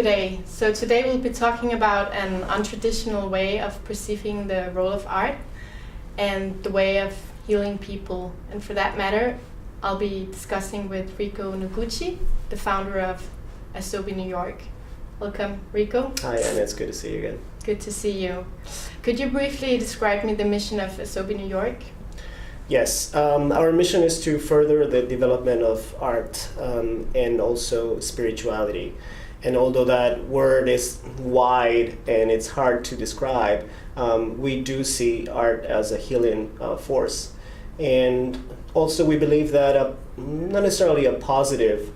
today. So today we'll be talking about an untraditional way of perceiving the role of art and the way of healing people. And for that matter, I'll be discussing with Rico Noguchi, the founder of Asobi NY. Welcome, Rico. Hi, Anna. It's good to see you again. Good to see you. Could you briefly describe me the mission of Asobi NY? Yes, our mission is to further the development of art and also spirituality. And although that word is wide and it's hard to describe, we do see art as a healing force. And also we believe that not necessarily a positive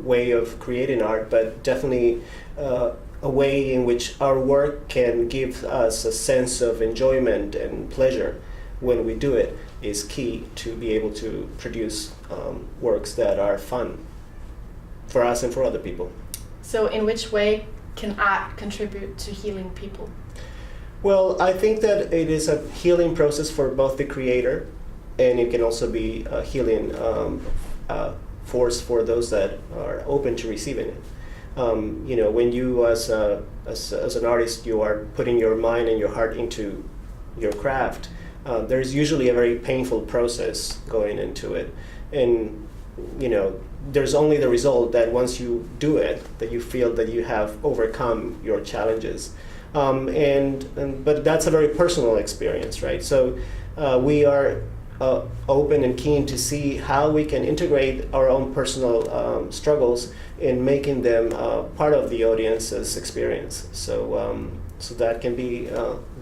way of creating art, but definitely a way in which our work can give us a sense of enjoyment and pleasure when we do it is key to be able to produce works that are fun for us and for other people. So in which way can art contribute to healing people? Well, I think that it is a healing process for both the creator, and it can also be a healing force for those that are open to receiving it. When you as an artist, you are putting your mind and your heart into your craft, there's usually a very painful process going into it. And, there's only the result that once you do it, that you feel that you have overcome your challenges. But that's a very personal experience, right? So we are open and keen to see how we can integrate our own personal struggles in making them part of the audience's experience. So that can be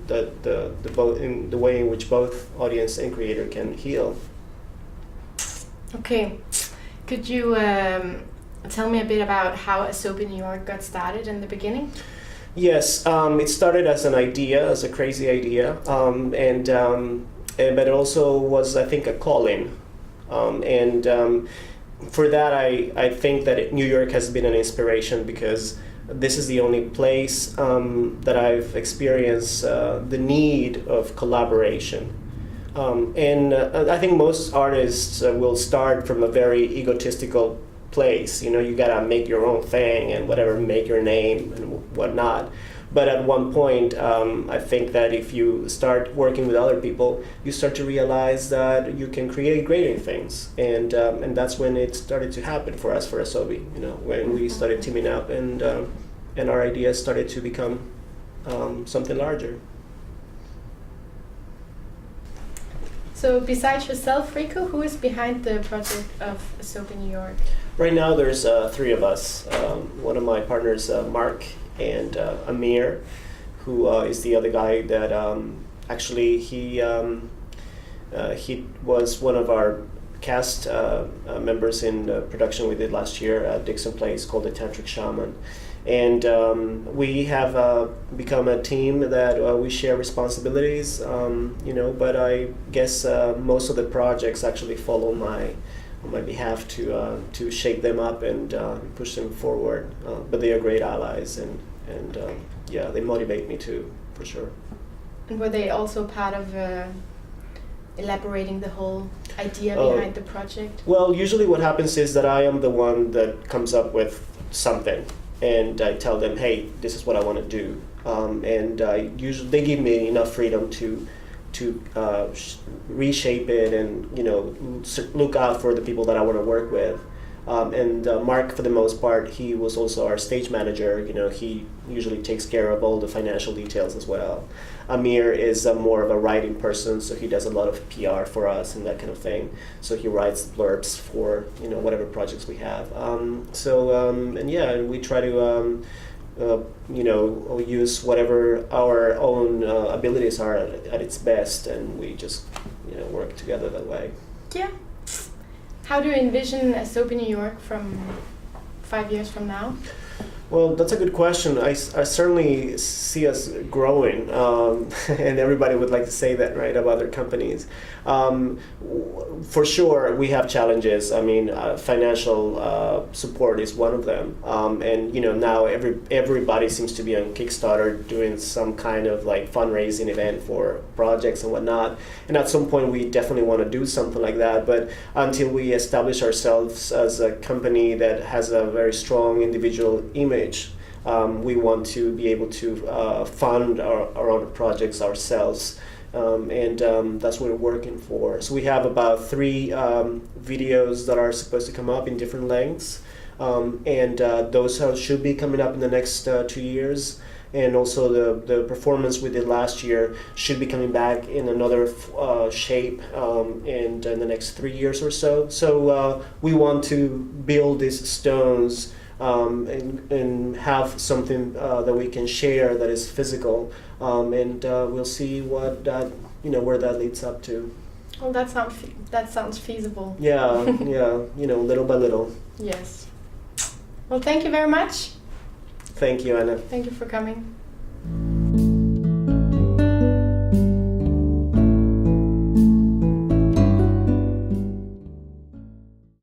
the way in which both audience and creator can heal. Okay, could you tell me a bit about how Asobi NY got started in the beginning? Yes, it started as an idea, as a crazy idea, but it also was, I think, a calling. For that, I think that New York has been an inspiration because this is the only place that I've experienced the need of collaboration. I think most artists will start from a very egotistical place. You gotta make your own thing and whatever, make your name and whatnot. But at one point, I think that if you start working with other people, you start to realize that you can create great things, and that's when it started to happen for us, for Asobi. When we started teaming up, and our ideas started to become something larger. So besides yourself, Rico, who is behind the project of Asobi NY? Right now, there's three of us. One of my partners, Mark, and Amir, who is the other guy that actually he was one of our cast members in the production we did last year at Dixon Place called The Tantric Shaman. And we have become a team that we share responsibilities, but I guess most of the projects actually fall on my behalf to shape them up and push them forward. But they are great allies, and they motivate me too, for sure. And were they also part of elaborating the whole idea behind the project? Well, usually what happens is that I am the one that comes up with something, and I tell them, hey, this is what I want to do. And usually they give me enough freedom to reshape it and look out for the people that I want to work with. Mark, for the most part, he was also our stage manager. He usually takes care of all the financial details as well. Amir is more of a writing person, so he does a lot of PR for us and that kind of thing. So he writes blurbs for whatever projects we have. We try to use whatever our own abilities are at its best, and we just work together that way. Yeah. How do you envision Asobi NY from 5 years from now? Well, that's a good question. I certainly see us growing, and everybody would like to say that, right, of other companies. For sure, we have challenges. I mean, financial support is one of them, and now everybody seems to be on Kickstarter doing some kind of like fundraising event for projects and whatnot. And at some point, we definitely want to do something like that. But until we establish ourselves as a company that has a very strong individual image, we want to be able to fund our own projects ourselves. That's what we're working for. So we have about 3 videos that are supposed to come up in different lengths. Those should be coming up in the next 2 years. And also the performance we did last year should be coming back in another shape in the next 3 years or so. So we want to build these stones and have something that we can share that is physical. We'll see what that, where that leads up to. Well, that sounds feasible. Yeah, little by little. Yes. Well, thank you very much. Thank you, Anna. Thank you for coming.